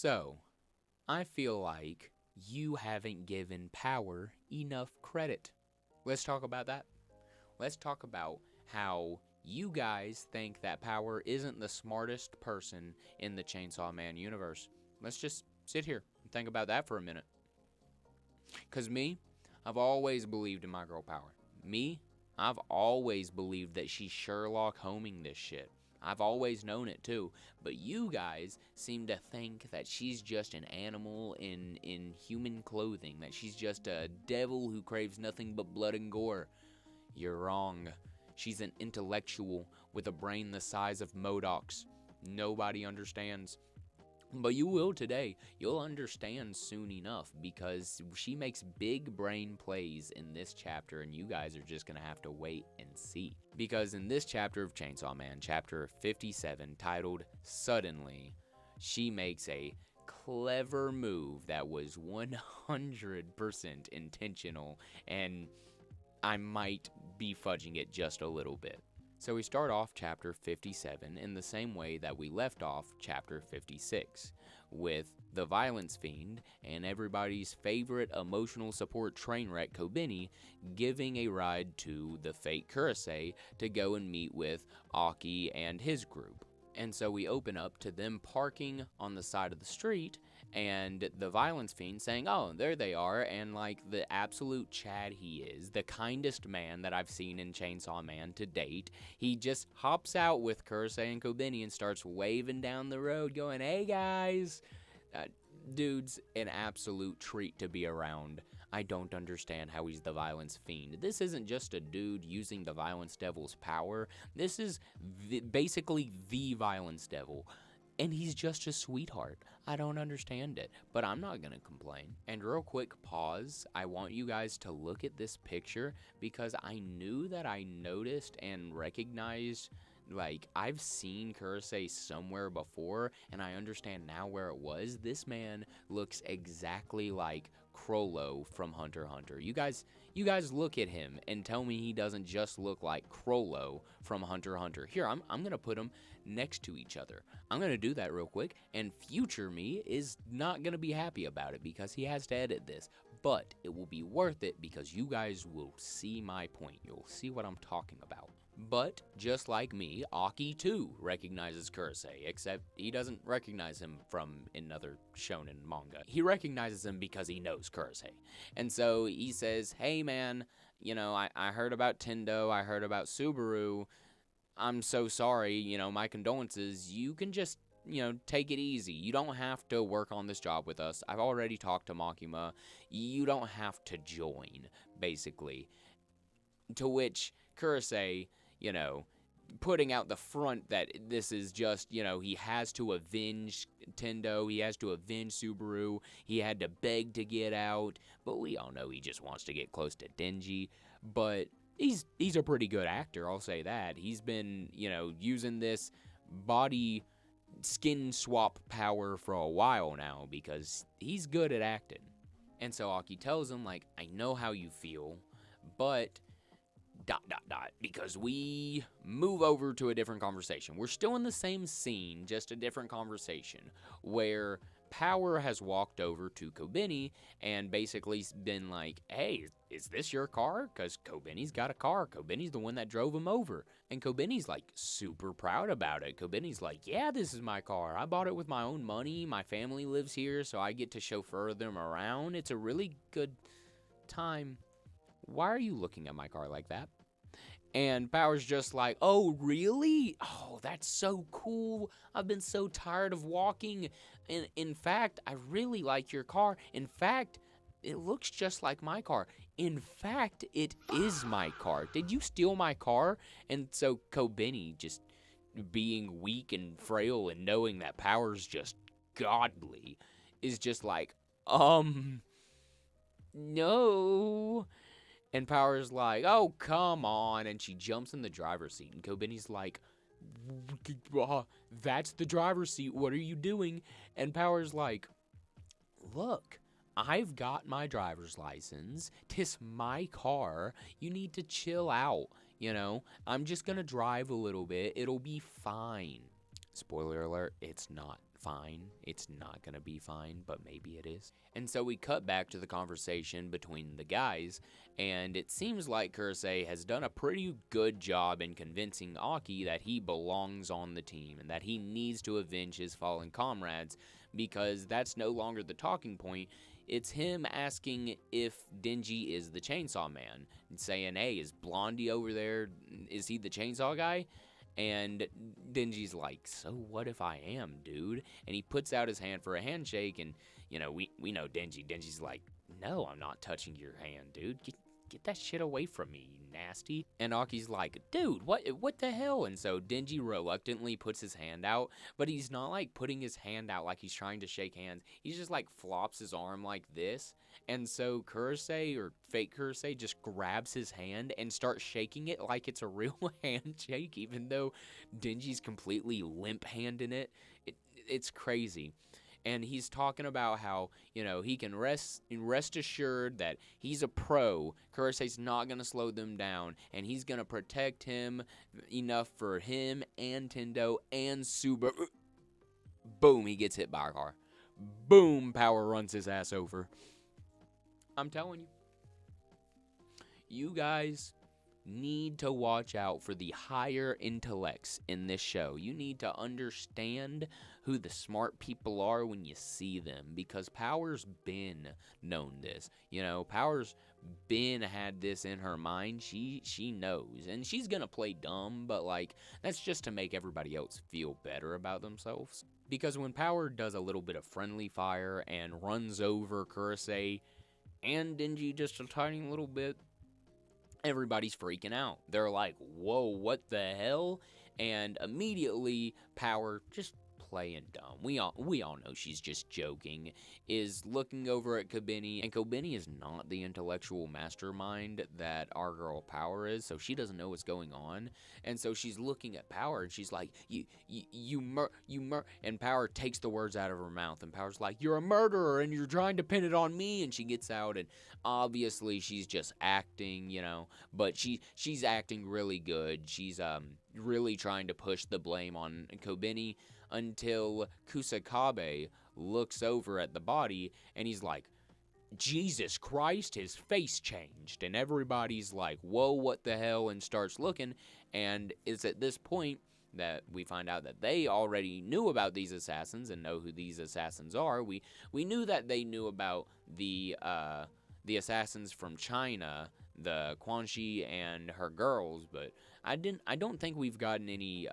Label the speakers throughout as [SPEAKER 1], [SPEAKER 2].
[SPEAKER 1] So, I feel like you haven't given Power enough credit. Let's talk about that. Let's talk about how you guys think that Power isn't the smartest person in the Chainsaw Man universe. Let's just sit here and think about that for a minute. Because I've always believed in my girl Power. I've always believed that she's Sherlock Holming this shit. I've always known it too. But you guys seem to think that she's just an animal in human clothing, that she's just a devil who craves nothing but blood and gore. You're wrong. She's an intellectual with a brain the size of MODOK's. Nobody understands. But you will today. You'll understand soon enough because she makes big brain plays in this chapter, and you guys are just going to have to wait and see. Because in this chapter of Chainsaw Man, chapter 57, titled Suddenly, she makes a clever move that was 100% intentional, and I might be fudging it just a little bit. So we start off chapter 57 in the same way that we left off chapter 56, with the Violence Fiend and everybody's favorite emotional support train wreck Kobeni giving a ride to the fake Kurose to go and meet with Aki and his group. And so we open up to them parking on the side of the street and the Violence Fiend saying, oh, there they are, and like the absolute Chad he is, the kindest man that I've seen in Chainsaw Man to date, he just hops out with Kurose and Kobeni and starts waving down the road going, hey guys! Dude's an absolute treat to be around. I don't understand how he's the Violence Fiend. This isn't just a dude using the Violence Devil's power. This is basically the Violence Devil. And he's just a sweetheart. I don't understand it, but I'm not gonna complain. And real quick pause, I want you guys to look at this picture because I knew that I noticed and recognized, like, I've seen Kurose somewhere before, and I understand now where it was. This man looks exactly like Crollo from Hunter x Hunter. You guys look at him and tell me he doesn't just look like Crollo from Hunter x Hunter. Here, I'm gonna put them next to each other. I'm gonna do that real quick, and future me is not gonna be happy about it because he has to edit this. But it will be worth it because you guys will see my point. You'll see what I'm talking about. But just like me, Aki too recognizes Kurose, except he doesn't recognize him from another shonen manga. He recognizes him because he knows Kurose. And so he says, hey man, you know, I heard about Tendo, I heard about Subaru, I'm so sorry, you know, my condolences, you can just, you know, take it easy. You don't have to work on this job with us. I've already talked to Makima. You don't have to join, basically. To which Kurose, you know, putting out the front that this is just, you know, he has to avenge Tendo, he has to avenge Subaru, he had to beg to get out, but we all know he just wants to get close to Denji, but he's a pretty good actor, I'll say that. He's been, you know, using this body skin swap power for a while now because he's good at acting. And so Aki tells him, like, I know how you feel, but... ... because we move over to a different conversation. We're still in the same scene, just a different conversation, where Power has walked over to Kobeni and basically been like, hey, is this your car? Because Kobeni's got a car. Kobeni's the one that drove him over. And Kobeni's like super proud about it. Kobeni's like, yeah, this is my car. I bought it with my own money. My family lives here, so I get to chauffeur them around. It's a really good time. Why are you looking at my car like that? And Power's just like, oh, really? Oh, that's so cool. I've been so tired of walking. In fact, I really like your car. In fact, it looks just like my car. In fact, it is my car. Did you steal my car? And so Kobeni, just being weak and frail and knowing that Power's just godly, is just like, no. And Power's like, oh, come on. And she jumps in the driver's seat. And Kobeni's like, that's the driver's seat. What are you doing? And Power's like, look, I've got my driver's license. 'Tis my car. You need to chill out. You know, I'm just going to drive a little bit. It'll be fine. Spoiler alert, it's not fine. It's not gonna be fine, but maybe it is. And so we cut back to the conversation between the guys, and it seems like Kursei has done a pretty good job in convincing Aki that he belongs on the team and that he needs to avenge his fallen comrades, because that's no longer the talking point. It's him asking if Denji is the chainsaw man and saying, hey, is Blondie over there, is he the chainsaw guy? And Denji's like, so what if I am, dude? And he puts out his hand for a handshake, and, we know Denji. Denji's like, no, I'm not touching your hand, dude. Get that shit away from me, you nasty. And Aki's like, dude, what the hell? And so Denji reluctantly puts his hand out, but he's not like putting his hand out like he's trying to shake hands. He's just like flops his arm like this. And so Kursei, or fake Kursei, just grabs his hand and starts shaking it like it's a real handshake, even though Denji's completely limp handing it. It's crazy. And he's talking about how, he can rest assured that he's a pro. Kursei's not going to slow them down, and he's going to protect him enough for him and Tendo and Subaru. Boom, he gets hit by a car. Boom, Power runs his ass over. I'm telling you. You guys need to watch out for the higher intellects in this show. You need to understand who the smart people are when you see them, because Power's been known this. Power's been had this in her mind. She knows, and she's gonna play dumb, but that's just to make everybody else feel better about themselves. Because when Power does a little bit of friendly fire and runs over Kursei and Denji just a tiny little bit, everybody's freaking out. They're like, whoa, what the hell? And immediately, Power, just playing dumb, we all know she's just joking, is looking over at Kobeni, and Kobeni is not the intellectual mastermind that our girl Power is, so she doesn't know what's going on. And so she's looking at Power, and she's like, and Power takes the words out of her mouth, and Power's like, you're a murderer, and you're trying to pin it on me. And she gets out, and obviously she's just acting, but she's acting really good. She's really trying to push the blame on Kobeni, until Kusakabe looks over at the body, and he's like, Jesus Christ, his face changed. And everybody's like, whoa, what the hell, and starts looking. And it's at this point that we find out that they already knew about these assassins and know who these assassins are. We knew that they knew about the assassins from China, the Quan Chi and her girls, but I don't think we've gotten any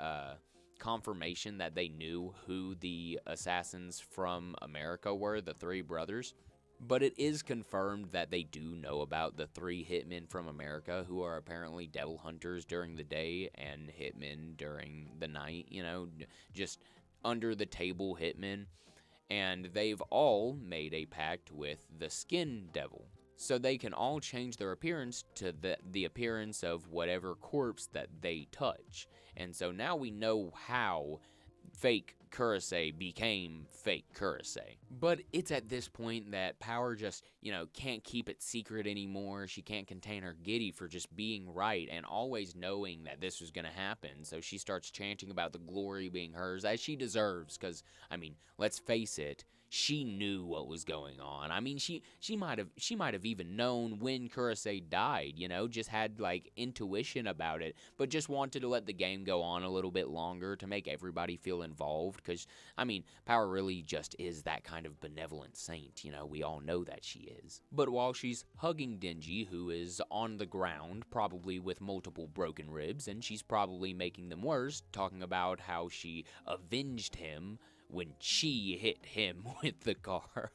[SPEAKER 1] confirmation that they knew who the assassins from America were, the three brothers. But it is confirmed that they do know about the three hitmen from America, who are apparently devil hunters during the day and hitmen during the night, just under the table hitmen. And they've all made a pact with the Skin Devil, so they can all change their appearance to the appearance of whatever corpse that they touch. And so now we know how fake Kursei became fake Kursei. But it's at this point that Power just, can't keep it secret anymore. She can't contain her giddy for just being right and always knowing that this was going to happen. So she starts chanting about the glory being hers, as she deserves, because, let's face it, she knew what was going on. She might have even known when Kursei died, just had intuition about it, but just wanted to let the game go on a little bit longer to make everybody feel involved, because Power really just is that kind of benevolent saint, we all know that she is. But while she's hugging Denji, who is on the ground, probably with multiple broken ribs, and she's probably making them worse, talking about how she avenged him when she hit him with the car.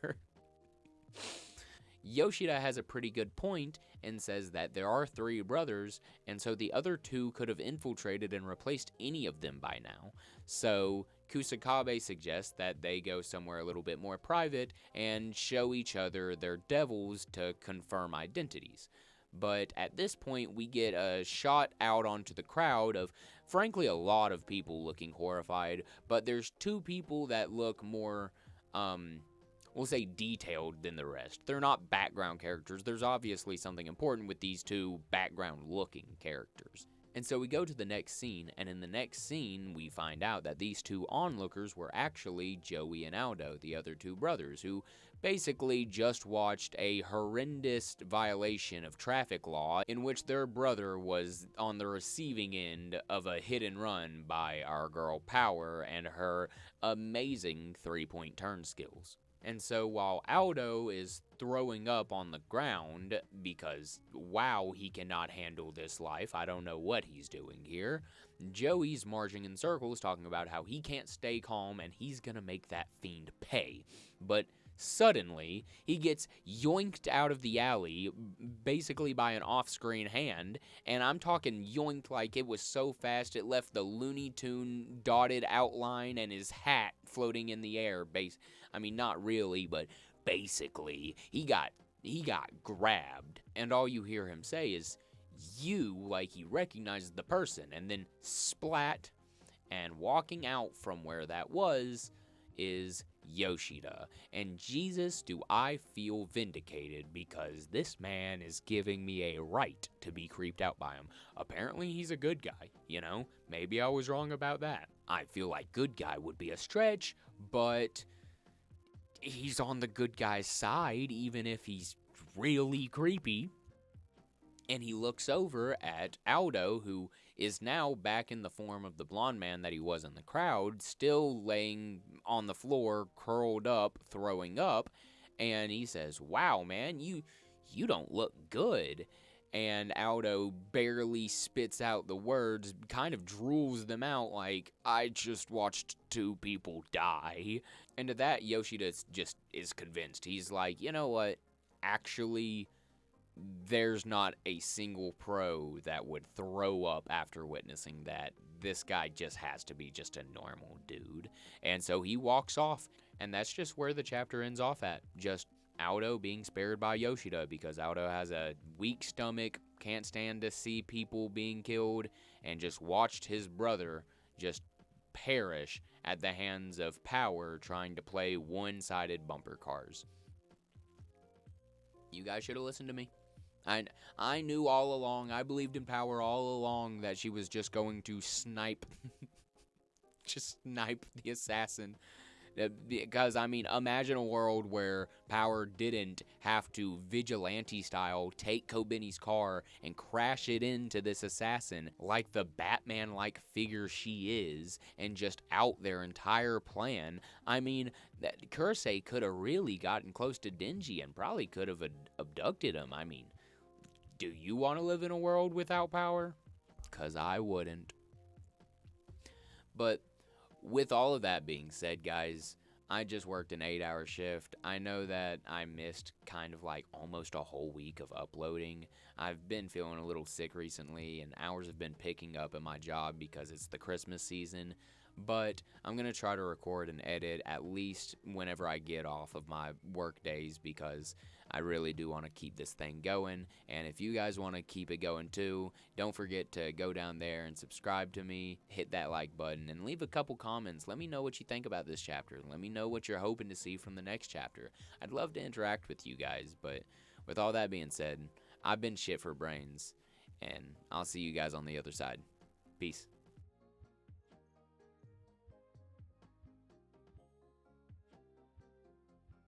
[SPEAKER 1] Yoshida has a pretty good point and says that there are three brothers, and so the other two could have infiltrated and replaced any of them by now. So Kusakabe suggests that they go somewhere a little bit more private and show each other their devils to confirm identities. But at this point, we get a shot out onto the crowd of, frankly, a lot of people looking horrified, but there's two people that look more, we'll say, detailed than the rest. They're not background characters. There's obviously something important with these two background-looking characters. And so we go to the next scene, and in the next scene, we find out that these two onlookers were actually Joey and Aldo, the other two brothers, who basically just watched a horrendous violation of traffic law in which their brother was on the receiving end of a hit and run by our girl Power and her amazing three-point turn skills. And so while Aldo is throwing up on the ground because, wow, he cannot handle this life, I don't know what he's doing here, Joey's marching in circles talking about how he can't stay calm and he's gonna make that fiend pay. But suddenly, he gets yoinked out of the alley, basically by an off-screen hand, and I'm talking yoinked like it was so fast it left the Looney Tune dotted outline and his hat floating in the air. I mean, not really, but basically, he got grabbed, and all you hear him say is, "You," like he recognizes the person, and then splat, and walking out from where that was is Yoshida. And Jesus, do I feel vindicated because this man is giving me a right to be creeped out by him. Apparently he's a good guy, maybe I was wrong about that. I feel like good guy would be a stretch, but he's on the good guy's side even if he's really creepy. And he looks over at Aldo, who is now back in the form of the blonde man that he was in the crowd, still laying on the floor, curled up, throwing up. And he says, "Wow, man, you don't look good." And Aldo barely spits out the words, kind of drools them out like, "I just watched two people die." And to that, Yoshida just is convinced. He's like, "You know what? Actually, there's not a single pro that would throw up after witnessing that. This guy just has to be just a normal dude." And so he walks off, and that's just where the chapter ends off at. Just Aldo being spared by Yoshida because Aldo has a weak stomach, can't stand to see people being killed, and just watched his brother just perish at the hands of Power trying to play one-sided bumper cars. You guys should have listened to me. I knew all along, I believed in Power all along that she was just going to snipe the assassin. Because, imagine a world where Power didn't have to vigilante style take Kobeni's car and crash it into this assassin like the Batman-like figure she is and just out their entire plan. That Kursei could have really gotten close to Denji and probably could have abducted him. Do you want to live in a world without Power? Because I wouldn't. But with all of that being said, guys, I just worked an 8-hour shift. I know that I missed kind of like almost a whole week of uploading. I've been feeling a little sick recently, and hours have been picking up at my job because it's the Christmas season. But I'm going to try to record and edit at least whenever I get off of my work days because I really do want to keep this thing going. And if you guys want to keep it going too, don't forget to go down there and subscribe to me, hit that like button, and leave a couple comments. Let me know what you think about this chapter. Let me know what you're hoping to see from the next chapter. I'd love to interact with you guys, but with all that being said, I've been Shit for Brains, and I'll see you guys on the other side. Peace.